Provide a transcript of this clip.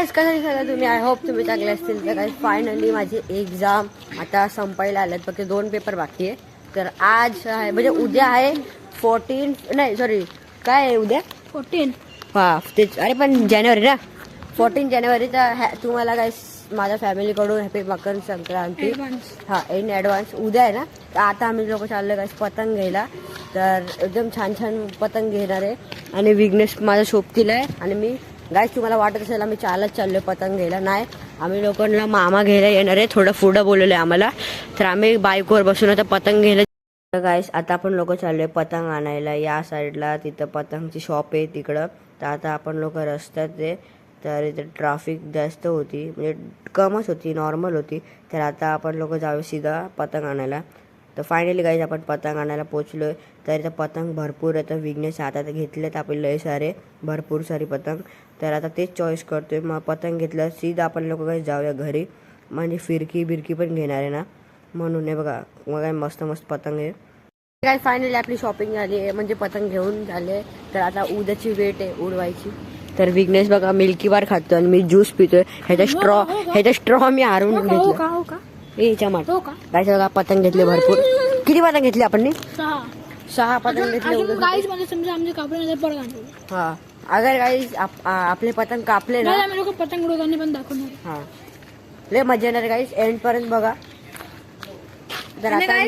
गाईस कसं दिसला तुम्ही, आय होप तुम्ही चांगले असतील. तर गाईस फायनली माझी एक्झाम आता संपायला आल्यात, फक्त 2 पेपर बाकी आहे. तर आज आहे म्हणजे उद्या आहे 14 नाही सॉरी काय आहे उद्या 14. हा तेच, अरे पण जानेवारी ना 14 जानेवारी. तर तुम्हाला गाईस माझ्या फॅमिलीकडून हॅपी मकर संक्रांती. हा इन ॲडव्हान्स. उद्या आहे ना, तर आता आम्ही लोक चाललो गाईस पतंग घ्यायला. तर एकदम छान छान पतंग घेणार आहे आणि विघ्नेश माझा शोभतील आहे आणि मी. गाईस तुम्हाला वाटत असेल आम्ही चालत चाललोय पतंग घ्यायला, नाही आम्ही लोकांना मामा घ्यायला येणार आहे. थोडं पुढं बोलवलं आहे आम्हाला, तर आम्ही बाईकवर बसून आता पतंग घ्यायला. गाईस आता आपण लोक चाललोय पतंग आणायला. या साईडला तिथं पतंगची शॉप आहे तिकडं. तर आता आपण लोक रस्त्यात आहे. तर इथं ट्रॅफिक जास्त होती, म्हणजे कमच होती, नॉर्मल होती. तर आता आपण लोक जाऊ सीधा पतंग आणायला. तर फायनली गाईज आपण पतंग आणायला पोचलो आहे. तर इथं पतंग भरपूर आहे. तर विघ्नेश हातात घेतलेत आपले लय सारे, भरपूर सारी पतंग. तर आता तेच चॉईस करतोय. मग पतंग घेतलं सीधा आपण लोक काही जाऊया घरी, म्हणजे फिरकी बिरकी पण घेणार आहे ना, म्हणून हे बघा मग काय मस्त मस्त पतंग आहे. काय फायनली आपली शॉपिंग झाली आहे, म्हणजे पतंग घेऊन झाले. तर आता उद्याची वेट आहे उडवायची. तर विघ्नेश बघा मिल्की बार खातो आणि मी ज्यूस पितोय. ह्याचा स्ट्रॉ मी हारून घेतला. माठ काय बघा पतंग घेतले भरपूर. किती पतंग घेतली आपण? 6 पतंग घेतले. हा अगर गाईज आपले पतंग कापले ना, पतंग उडवताना पण दाखवणार. हा लय मजा येणार गाईज, एंड पर्यंत बघा. तर आता